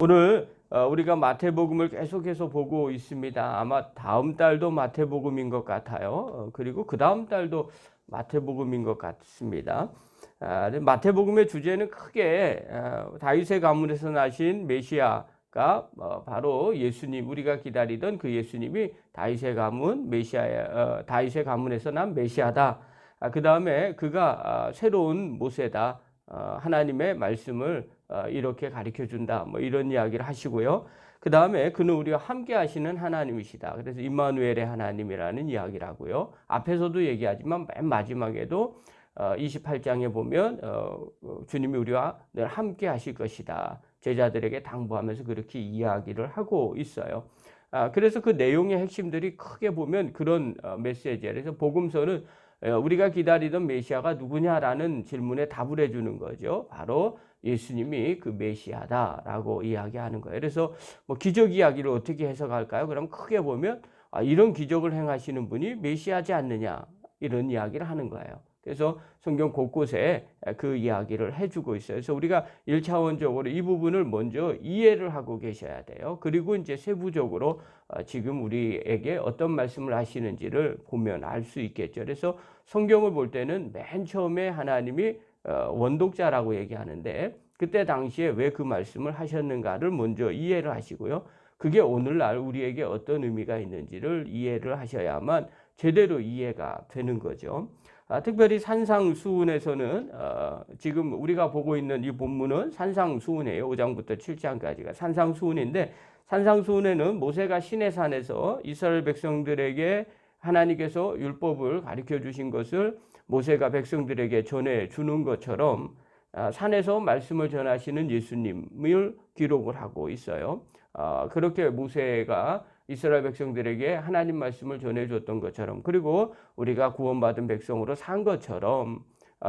오늘 우리가 마태복음을 계속해서 보고 있습니다. 아마 다음 달도 마태복음인 것 같아요. 그리고 그 다음 달도 마태복음인 것 같습니다. 마태복음의 주제는 크게 다윗의 가문에서 나신 메시아가 바로 예수님, 우리가 기다리던 그 예수님이 다윗의 가문 다윗의 가문에서 난 메시아다. 그 다음에 그가 새로운 모세다. 하나님의 말씀을 이렇게 가르쳐 준다. 뭐 이런 이야기를 하시고요. 그 다음에 그는 우리와 함께 하시는 하나님이시다. 그래서 임마누엘의 하나님이라는 이야기를 하고요. 앞에서도 얘기하지만 맨 마지막에도 28장에 보면 주님이 우리와 늘 함께 하실 것이다. 제자들에게 당부하면서 그렇게 이야기를 하고 있어요. 그래서 그 내용의 핵심들이 크게 보면 그런 메시지예요. 그래서 복음서는 우리가 기다리던 메시아가 누구냐라는 질문에 답을 해주는 거죠. 바로 예수님이 그 메시아다라고 이야기하는 거예요. 그래서 뭐 기적 이야기를 어떻게 해석할까요? 그럼 크게 보면 이런 기적을 행하시는 분이 메시아지 않느냐 이런 이야기를 하는 거예요. 그래서 성경 곳곳에 그 이야기를 해주고 있어요. 그래서 우리가 1차원적으로 이 부분을 먼저 이해를 하고 계셔야 돼요. 그리고 이제 세부적으로 지금 우리에게 어떤 말씀을 하시는지를 보면 알 수 있겠죠. 그래서 성경을 볼 때는 맨 처음에 하나님이 원독자라고 얘기하는데 그때 당시에 왜 그 말씀을 하셨는가를 먼저 이해를 하시고요. 그게 오늘날 우리에게 어떤 의미가 있는지를 이해를 하셔야만 제대로 이해가 되는 거죠. 특별히 산상수훈에서는 지금 우리가 보고 있는 이 본문은 산상수훈이에요. 5장부터 7장까지가 산상수훈인데 산상수훈에는 모세가 시내산에서 이스라엘 백성들에게 하나님께서 율법을 가르쳐 주신 것을 모세가 백성들에게 전해 주는 것처럼 산에서 말씀을 전하시는 예수님을 기록을 하고 있어요. 그렇게 모세가 이스라엘 백성들에게 하나님 말씀을 전해줬던 것처럼 그리고 우리가 구원받은 백성으로 산 것처럼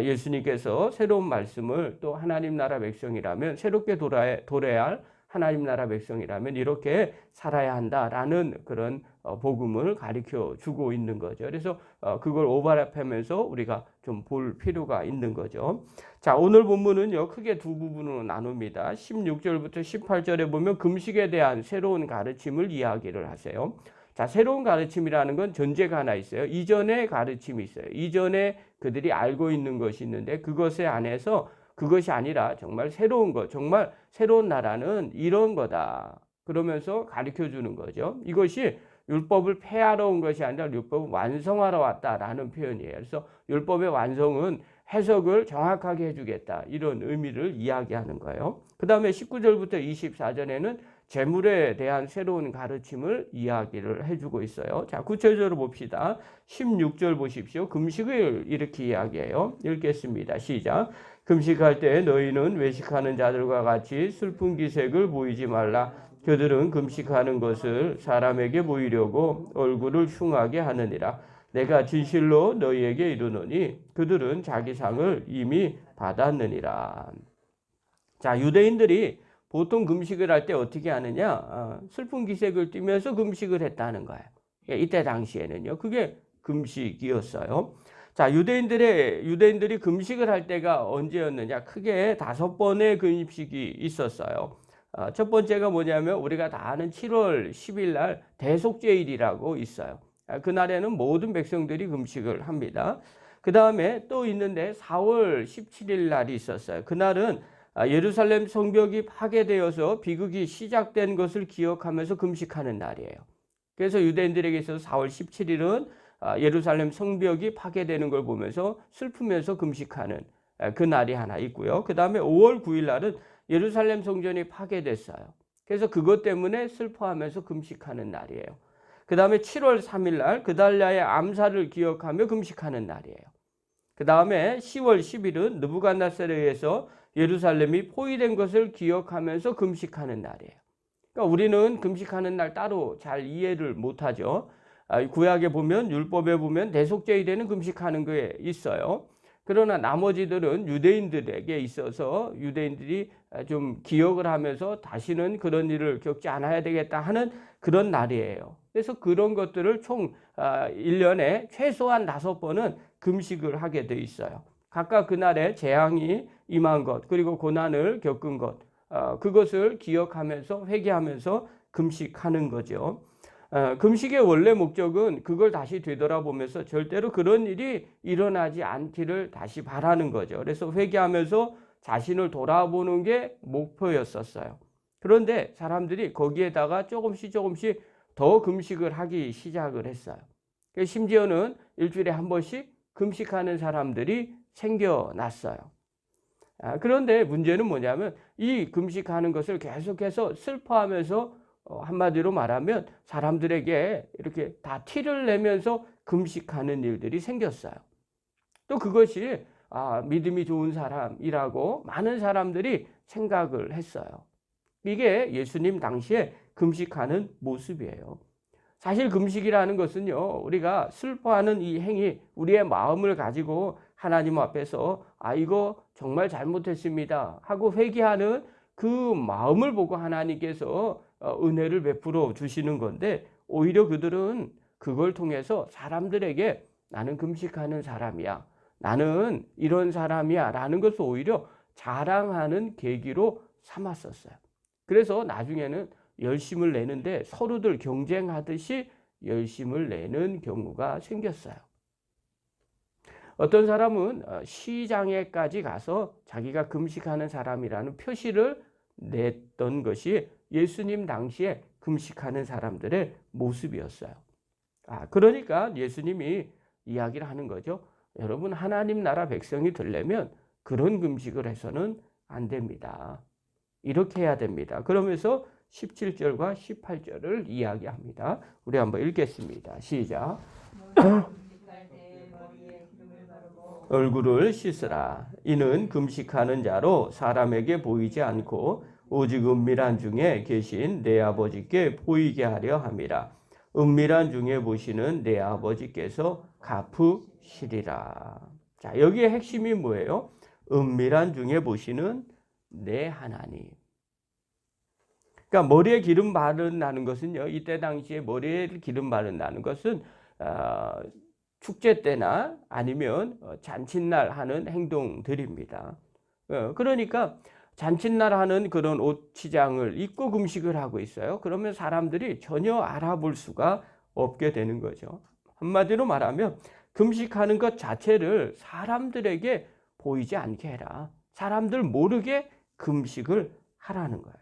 예수님께서 새로운 말씀을 또 하나님 나라 백성이라면 새롭게 돌아야 할 하나님 나라 백성이라면 이렇게 살아야 한다라는 그런 복음을 가르쳐 주고 있는 거죠. 그래서 그걸 오버랩하면서 우리가 좀 볼 필요가 있는 거죠. 자, 오늘 본문은요 크게 두 부분으로 나눕니다. 16절부터 18절에 보면 금식에 대한 새로운 가르침을 이야기를 하세요. 자, 새로운 가르침이라는 건 전제가 하나 있어요. 이전의 가르침이 있어요. 이전에 그들이 알고 있는 것이 있는데 그것에 안에서 그것이 아니라 정말 새로운 것, 정말 새로운 나라는 이런 거다. 그러면서 가르쳐 주는 거죠. 이것이 율법을 폐하러 온 것이 아니라 율법을 완성하러 왔다라는 표현이에요. 그래서 율법의 완성은 해석을 정확하게 해주겠다. 이런 의미를 이야기하는 거예요. 그 다음에 19절부터 24절에는 재물에 대한 새로운 가르침을 이야기를 해주고 있어요. 자, 구체적으로 봅시다. 16절 보십시오. 금식을 이렇게 이야기해요. 읽겠습니다. 시작. 금식할 때 너희는 외식하는 자들과 같이 슬픈 기색을 보이지 말라. 그들은 금식하는 것을 사람에게 보이려고 얼굴을 흉하게 하느니라. 내가 진실로 너희에게 이르노니 그들은 자기 상을 이미 받았느니라. 자, 유대인들이 보통 금식을 할 때 어떻게 하느냐? 슬픈 기색을 띠면서 금식을 했다는 거예요. 이때 당시에는요. 그게 금식이었어요. 자, 유대인들이 금식을 할 때가 언제였느냐? 크게 5번의 금식이 있었어요. 첫 번째가 뭐냐면 우리가 다 아는 7월 10일 날 대속죄일이라고 있어요. 그날에는 모든 백성들이 금식을 합니다. 그 다음에 또 있는데 4월 17일 날이 있었어요. 그날은 예루살렘 성벽이 파괴되어서 비극이 시작된 것을 기억하면서 금식하는 날이에요. 그래서 유대인들에게 있어서 4월 17일은 예루살렘 성벽이 파괴되는 걸 보면서 슬프면서 금식하는 그 날이 하나 있고요. 그 다음에 5월 9일 날은 예루살렘 성전이 파괴됐어요. 그래서 그것 때문에 슬퍼하면서 금식하는 날이에요. 그 다음에 7월 3일 날 그달랴의 암살을 기억하며 금식하는 날이에요. 그 다음에 10월 10일은 느부갓네살에 의해서 예루살렘이 포위된 것을 기억하면서 금식하는 날이에요. 그러니까 우리는 금식하는 날 따로 잘 이해를 못하죠. 구약에 보면 율법에 보면 대속죄일에는 금식하는 게 있어요. 그러나 나머지들은 유대인들에게 있어서 유대인들이 좀 기억을 하면서 다시는 그런 일을 겪지 않아야 되겠다 하는 그런 날이에요. 그래서 그런 것들을 총 1년에 최소한 5번은 금식을 하게 돼 있어요. 각각 그날에 재앙이 임한 것, 그리고 고난을 겪은 것, 그것을 기억하면서 회개하면서 금식하는 거죠. 금식의 원래 목적은 그걸 다시 되돌아보면서 절대로 그런 일이 일어나지 않기를 다시 바라는 거죠. 그래서 회개하면서 자신을 돌아보는 게 목표였었어요. 그런데 사람들이 거기에다가 조금씩 더 금식을 하기 시작을 했어요. 심지어는 일주일에 한 번씩 금식하는 사람들이 생겨났어요. 그런데 문제는 뭐냐면 이 금식하는 것을 계속해서 슬퍼하면서 한마디로 말하면 사람들에게 이렇게 다 티를 내면서 금식하는 일들이 생겼어요. 또 그것이 믿음이 좋은 사람이라고 많은 사람들이 생각을 했어요. 이게 예수님 당시에 금식하는 모습이에요. 사실 금식이라는 것은요, 우리가 슬퍼하는 이 행위, 우리의 마음을 가지고 하나님 앞에서 이거 정말 잘못했습니다 하고 회개하는 그 마음을 보고 하나님께서 은혜를 베풀어 주시는 건데, 오히려 그들은 그걸 통해서 사람들에게 나는 금식하는 사람이야, 나는 이런 사람이야 라는 것을 오히려 자랑하는 계기로 삼았었어요. 그래서 나중에는 열심을 내는데 서로들 경쟁하듯이 열심을 내는 경우가 생겼어요. 어떤 사람은 시장에까지 가서 자기가 금식하는 사람이라는 표시를 냈던 것이 예수님 당시에 금식하는 사람들의 모습이었어요. 그러니까 예수님이 이야기를 하는 거죠. 여러분, 하나님 나라 백성이 되려면 그런 금식을 해서는 안 됩니다. 이렇게 해야 됩니다. 그러면서 17절과 18절을 이야기합니다. 우리 한번 읽겠습니다. 시작. 얼굴을 씻으라. 이는 금식하는 자로 사람에게 보이지 않고 오직 은밀한 중에 계신 내 아버지께 보이게 하려 함이라. 은밀한 중에 보시는 내 아버지께서 갚으시리라. 자, 여기에 핵심이 뭐예요? 은밀한 중에 보시는 내 하나님. 그러니까 머리에 기름 바른다는 것은요, 이때 당시에 머리에 기름 바른다는 것은 축제 때나 아니면 잔칫날 하는 행동들입니다. 그러니까 잔칫날 하는 그런 옷치장을 입고 금식을 하고 있어요. 그러면 사람들이 전혀 알아볼 수가 없게 되는 거죠. 한마디로 말하면 금식하는 것 자체를 사람들에게 보이지 않게 해라. 사람들 모르게 금식을 하라는 거예요.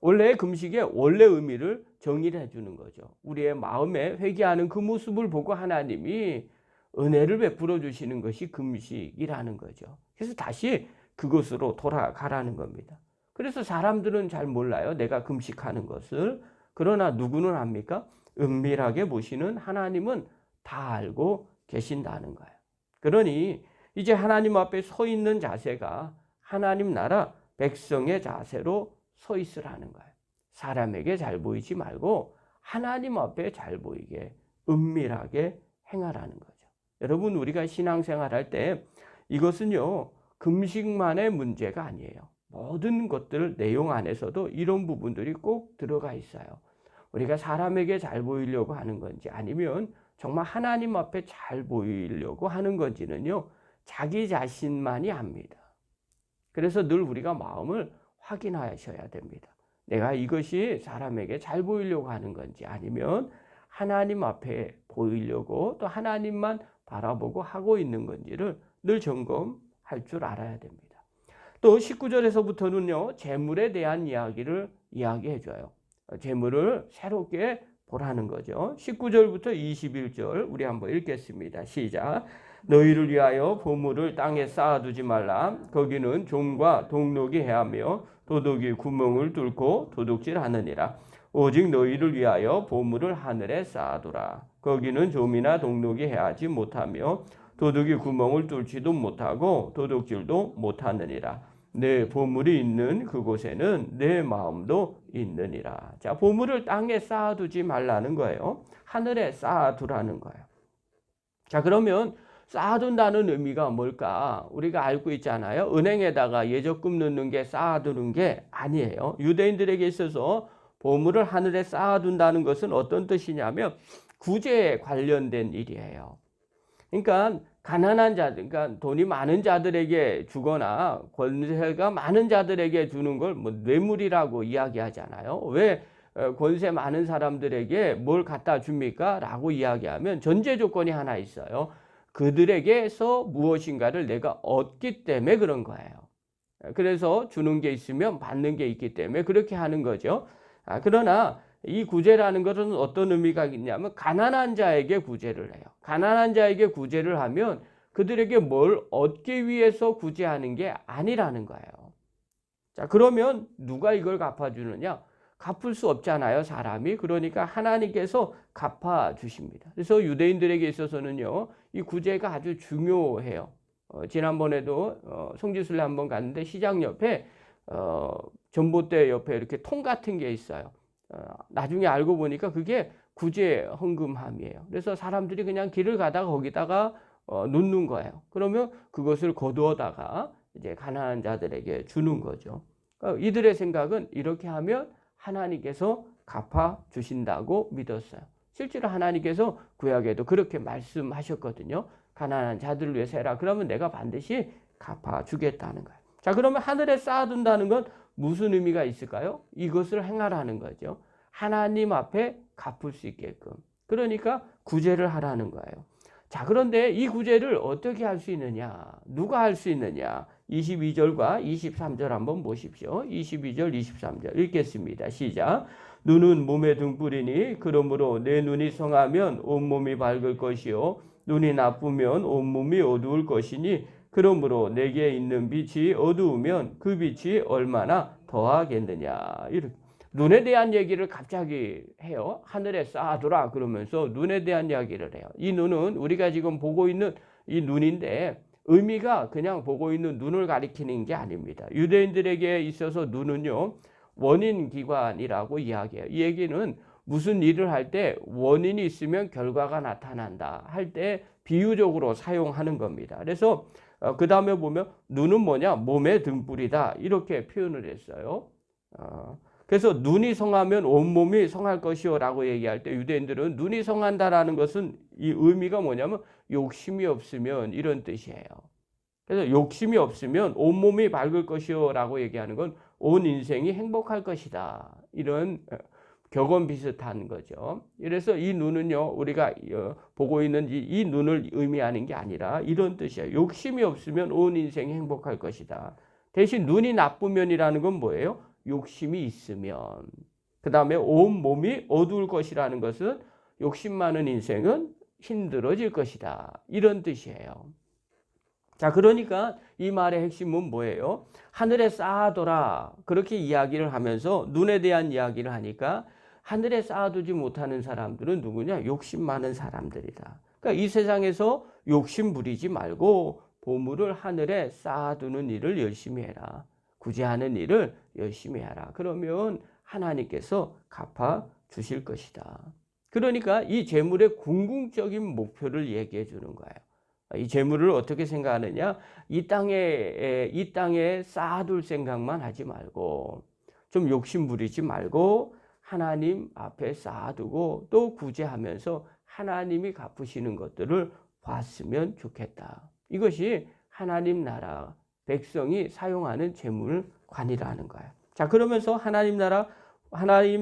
원래 금식의 원래 의미를 정의를 해주는 거죠. 우리의 마음에 회개하는 그 모습을 보고 하나님이 은혜를 베풀어 주시는 것이 금식이라는 거죠. 그래서 다시 그것으로 돌아가라는 겁니다. 그래서 사람들은 잘 몰라요, 내가 금식하는 것을. 그러나 누구는 압니까? 은밀하게 보시는 하나님은 다 알고 계신다는 거예요. 그러니 이제 하나님 앞에 서 있는 자세가 하나님 나라 백성의 자세로 서 있으라는 거예요. 사람에게 잘 보이지 말고 하나님 앞에 잘 보이게 은밀하게 행하라는 거죠. 여러분, 우리가 신앙생활할 때 이것은요, 금식만의 문제가 아니에요. 모든 것들 내용 안에서도 이런 부분들이 꼭 들어가 있어요. 우리가 사람에게 잘 보이려고 하는 건지 아니면 정말 하나님 앞에 잘 보이려고 하는 건지는요, 자기 자신만이 압니다. 그래서 늘 우리가 마음을 확인하셔야 됩니다. 내가 이것이 사람에게 잘 보이려고 하는 건지 아니면 하나님 앞에 보이려고 또 하나님만 바라보고 하고 있는 건지를 늘 점검할 줄 알아야 됩니다. 또 19절에서부터는요, 재물에 대한 이야기를 이야기해 줘요. 재물을 새롭게 보라는 거죠. 19절부터 21절 우리 한번 읽겠습니다. 시작. 너희를 위하여 보물을 땅에 쌓아두지 말라. 거기는 종과 동록이 해하며 도둑이 구멍을 뚫고 도둑질하느니라. 오직 너희를 위하여 보물을 하늘에 쌓아두라. 거기는 좀이나 동록이 해하지 못하며 도둑이 구멍을 뚫지도 못하고 도둑질도 못하느니라. 내 보물이 있는 그곳에는 내 마음도 있느니라. 자, 보물을 땅에 쌓아두지 말라는 거예요. 하늘에 쌓아두라는 거예요. 자, 그러면 쌓아둔다는 의미가 뭘까? 우리가 알고 있잖아요. 은행에다가 예적금 넣는 게 쌓아두는 게 아니에요. 유대인들에게 있어서 보물을 하늘에 쌓아둔다는 것은 어떤 뜻이냐면 구제에 관련된 일이에요. 그러니까 가난한 자들, 그러니까 돈이 많은 자들에게 주거나 권세가 많은 자들에게 주는 걸 뭐 뇌물이라고 이야기하잖아요. 왜 권세 많은 사람들에게 뭘 갖다 줍니까? 라고 이야기하면 전제 조건이 하나 있어요. 그들에게서 무엇인가를 내가 얻기 때문에 그런 거예요. 그래서 주는 게 있으면 받는 게 있기 때문에 그렇게 하는 거죠. 그러나 이 구제라는 것은 어떤 의미가 있냐면 가난한 자에게 구제를 해요. 가난한 자에게 구제를 하면 그들에게 뭘 얻기 위해서 구제하는 게 아니라는 거예요. 자, 그러면 누가 이걸 갚아주느냐? 갚을 수 없잖아요, 사람이. 그러니까 하나님께서 갚아주십니다. 그래서 유대인들에게 있어서는요, 이 구제가 아주 중요해요. 지난번에도 성지순례 한번 갔는데 시장 옆에 전봇대 옆에 이렇게 통 같은 게 있어요. 나중에 알고 보니까 그게 구제 헌금함이에요. 그래서 사람들이 그냥 길을 가다가 거기다가 놓는 거예요. 그러면 그것을 거두어다가 이제 가난한 자들에게 주는 거죠. 그러니까 이들의 생각은 이렇게 하면 하나님께서 갚아 주신다고 믿었어요. 실제로 하나님께서 구약에도 그렇게 말씀하셨거든요. 가난한 자들을 위해서 해라. 그러면 내가 반드시 갚아 주겠다는 거예요. 자, 그러면 하늘에 쌓아둔다는 건 무슨 의미가 있을까요? 이것을 행하라는 거죠. 하나님 앞에 갚을 수 있게끔. 그러니까 구제를 하라는 거예요. 자, 그런데 이 구제를 어떻게 할 수 있느냐? 누가 할 수 있느냐? 22절과 23절 한번 보십시오. 22절, 23절 읽겠습니다. 시작. 눈은 몸의 등불이니 그러므로 내 눈이 성하면 온몸이 밝을 것이요 눈이 나쁘면 온몸이 어두울 것이니 그러므로 내게 있는 빛이 어두우면 그 빛이 얼마나 더하겠느냐. 이렇게 눈에 대한 얘기를 갑자기 해요. 하늘에 쌓아두라 그러면서 눈에 대한 이야기를 해요. 이 눈은 우리가 지금 보고 있는 이 눈인데 의미가 그냥 보고 있는 눈을 가리키는 게 아닙니다. 유대인들에게 있어서 눈은요, 원인기관이라고 이야기해요. 이 얘기는 무슨 일을 할 때 원인이 있으면 결과가 나타난다 할 때 비유적으로 사용하는 겁니다. 그래서 그 다음에 보면 눈은 뭐냐? 몸의 등불이다 이렇게 표현을 했어요. 그래서 눈이 성하면 온몸이 성할 것이요 라고 얘기할 때 유대인들은 눈이 성한다라는 것은 이 의미가 뭐냐면 욕심이 없으면 이런 뜻이에요. 그래서 욕심이 없으면 온몸이 밝을 것이요 라고 얘기하는 건 온 인생이 행복할 것이다. 이런 격언 비슷한 거죠. 그래서 이 눈은요, 우리가 보고 있는 이 눈을 의미하는 게 아니라 이런 뜻이에요. 욕심이 없으면 온 인생이 행복할 것이다. 대신 눈이 나쁘면이라는 건 뭐예요? 욕심이 있으면. 그 다음에 온 몸이 어두울 것이라는 것은 욕심 많은 인생은 힘들어질 것이다. 이런 뜻이에요. 자, 그러니까 이 말의 핵심은 뭐예요? 하늘에 쌓아둬라. 그렇게 이야기를 하면서 눈에 대한 이야기를 하니까 하늘에 쌓아두지 못하는 사람들은 누구냐? 욕심 많은 사람들이다. 그러니까 이 세상에서 욕심 부리지 말고 보물을 하늘에 쌓아두는 일을 열심히 해라. 구제하는 일을 열심히 하라. 그러면 하나님께서 갚아 주실 것이다. 그러니까 이 재물의 궁극적인 목표를 얘기해 주는 거예요. 이 재물을 어떻게 생각하느냐? 이 땅에 쌓아둘 생각만 하지 말고 좀 욕심 부리지 말고 하나님 앞에 쌓아두고 또 구제하면서 하나님이 갚으시는 것들을 봤으면 좋겠다. 이것이 하나님 나라 백성이 사용하는 재물관이라는 거예요. 자, 그러면서 하나님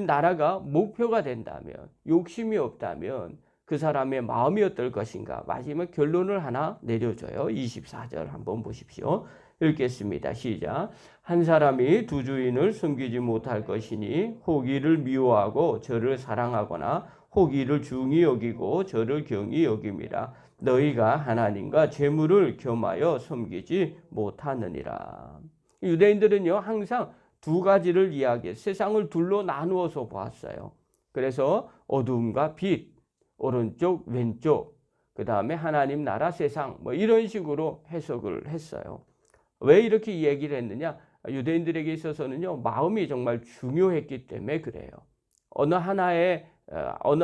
나라가 목표가 된다면, 욕심이 없다면 그 사람의 마음이 어떨 것인가? 마지막 결론을 하나 내려줘요. 24절 한번 보십시오. 읽겠습니다. 시작. 한 사람이 두 주인을 섬기지 못할 것이니 혹이를 미워하고 저를 사랑하거나 혹이를 중히 여기고 저를 경히 여김이라. 너희가 하나님과 재물을 겸하여 섬기지 못하느니라. 유대인들은요, 항상 두 가지를 이야기해 세상을 둘로 나누어서 보았어요. 그래서 어두움과 빛, 오른쪽, 왼쪽, 그 다음에 하나님 나라, 세상, 뭐 이런 식으로 해석을 했어요. 왜 이렇게 얘기를 했느냐? 유대인들에게 있어서는요, 마음이 정말 중요했기 때문에 그래요. 어느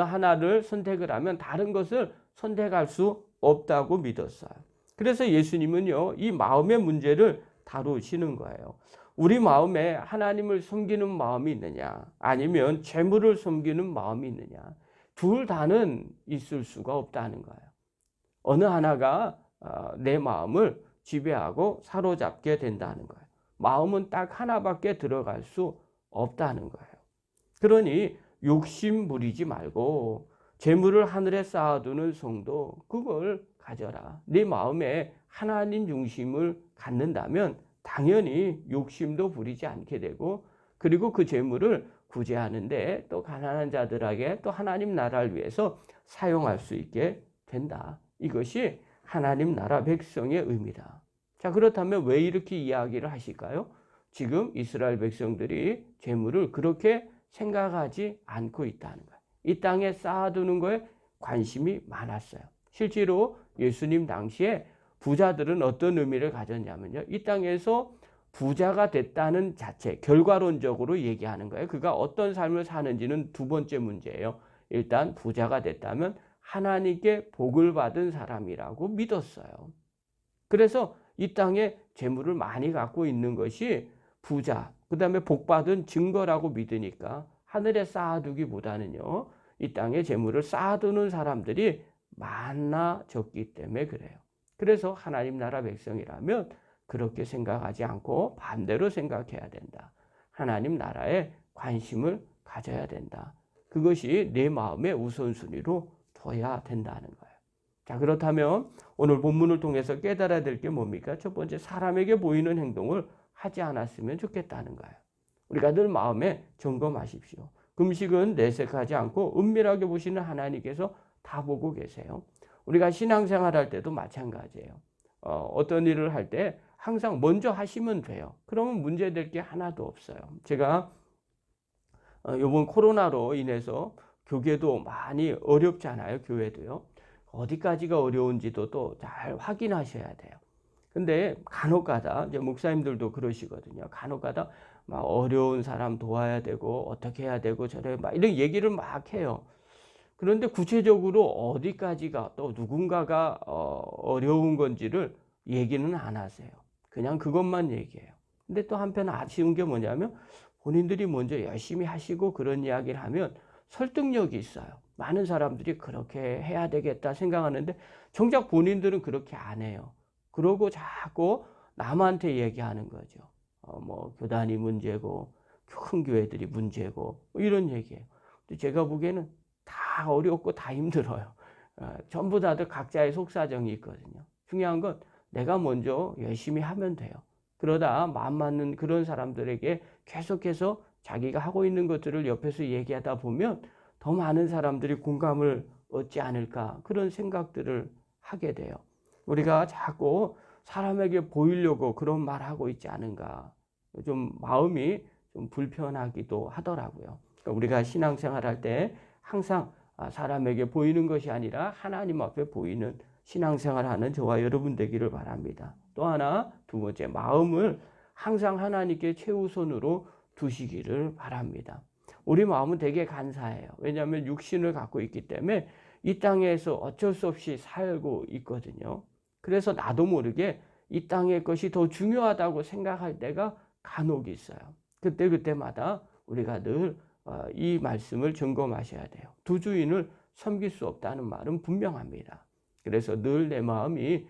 하나를 선택을 하면 다른 것을 선택할 수 없다고 믿었어요. 그래서 예수님은요, 이 마음의 문제를 다루시는 거예요. 우리 마음에 하나님을 섬기는 마음이 있느냐, 아니면 재물을 섬기는 마음이 있느냐, 둘 다는 있을 수가 없다는 거예요. 어느 하나가 내 마음을 지배하고 사로잡게 된다는 거예요. 마음은 딱 하나밖에 들어갈 수 없다는 거예요. 그러니 욕심 부리지 말고 재물을 하늘에 쌓아두는 성도 그걸 가져라. 네 마음에 하나님 중심을 갖는다면 당연히 욕심도 부리지 않게 되고 그리고 그 재물을 구제하는데 또 가난한 자들에게 또 하나님 나라를 위해서 사용할 수 있게 된다. 이것이 하나님 나라 백성의 의미다. 자, 그렇다면 왜 이렇게 이야기를 하실까요? 지금 이스라엘 백성들이 재물을 그렇게 생각하지 않고 있다는 거예요. 이 땅에 쌓아두는 거에 관심이 많았어요. 실제로 예수님 당시에 부자들은 어떤 의미를 가졌냐면요. 이 땅에서 부자가 됐다는 자체, 결과론적으로 얘기하는 거예요. 그가 어떤 삶을 사는지는 두 번째 문제예요. 일단 부자가 됐다면 하나님께 복을 받은 사람이라고 믿었어요. 그래서 이 땅에 재물을 많이 갖고 있는 것이 부자, 그 다음에 복받은 증거라고 믿으니까 하늘에 쌓아두기보다는요, 이 땅에 재물을 쌓아두는 사람들이 많아졌기 때문에 그래요. 그래서 하나님 나라 백성이라면 그렇게 생각하지 않고 반대로 생각해야 된다. 하나님 나라에 관심을 가져야 된다. 그것이 내 마음의 우선순위로 둬야 된다는 거예요. 자, 그렇다면 오늘 본문을 통해서 깨달아야 될 게 뭡니까? 첫 번째, 사람에게 보이는 행동을 하지 않았으면 좋겠다는 거예요. 우리가 늘 마음에 점검하십시오. 금식은 내색하지 않고 은밀하게 보시는 하나님께서 다 보고 계세요. 우리가 신앙생활 할 때도 마찬가지예요. 어떤 일을 할 때 항상 먼저 하시면 돼요. 그러면 문제될 게 하나도 없어요. 제가 이번 코로나로 인해서 교계도 많이 어렵잖아요. 교회도요. 어디까지가 어려운지도 또 잘 확인하셔야 돼요. 근데 간혹가다 이제 목사님들도 그러시거든요. 간혹가다 막 어려운 사람 도와야 되고 어떻게 해야 되고 저래 막 이런 얘기를 막 해요. 그런데 구체적으로 어디까지가 또 누군가가 어려운 건지를 얘기는 안 하세요. 그냥 그것만 얘기해요. 근데 또 한편 아쉬운 게 뭐냐면 본인들이 먼저 열심히 하시고 그런 이야기를 하면 설득력이 있어요. 많은 사람들이 그렇게 해야 되겠다 생각하는데 정작 본인들은 그렇게 안 해요. 그러고 자꾸 남한테 얘기하는 거죠. 뭐 교단이 문제고 큰 교회들이 문제고 뭐 이런 얘기예요. 근데 제가 보기에는 다 어렵고 다 힘들어요. 전부 다들 각자의 속사정이 있거든요. 중요한 건 내가 먼저 열심히 하면 돼요. 그러다 마음 맞는 그런 사람들에게 계속해서 자기가 하고 있는 것들을 옆에서 얘기하다 보면 더 많은 사람들이 공감을 얻지 않을까 그런 생각들을 하게 돼요. 우리가 자꾸 사람에게 보이려고 그런 말하고 있지 않은가 좀 마음이 좀 불편하기도 하더라고요. 그러니까 우리가 신앙생활 할 때 항상 사람에게 보이는 것이 아니라 하나님 앞에 보이는 신앙생활 하는 저와 여러분 되기를 바랍니다. 또 하나 두 번째 마음을 항상 하나님께 최우선으로 두시기를 바랍니다. 우리 마음은 되게 간사해요. 왜냐하면 육신을 갖고 있기 때문에 이 땅에서 어쩔 수 없이 살고 있거든요. 그래서 나도 모르게 이 땅의 것이 더 중요하다고 생각할 때가 간혹 있어요. 그때마다 우리가 늘 이 말씀을 점검하셔야 돼요. 두 주인을 섬길 수 없다는 말은 분명합니다. 그래서 늘 내 마음이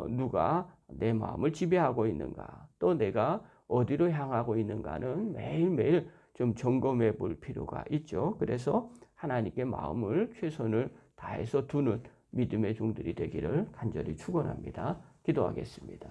누가 내 마음을 지배하고 있는가 또 내가 어디로 향하고 있는가는 매일매일 좀 점검해 볼 필요가 있죠. 그래서 하나님께 마음을 최선을 다해서 두는 믿음의 종들이 되기를 간절히 축원합니다. 기도하겠습니다.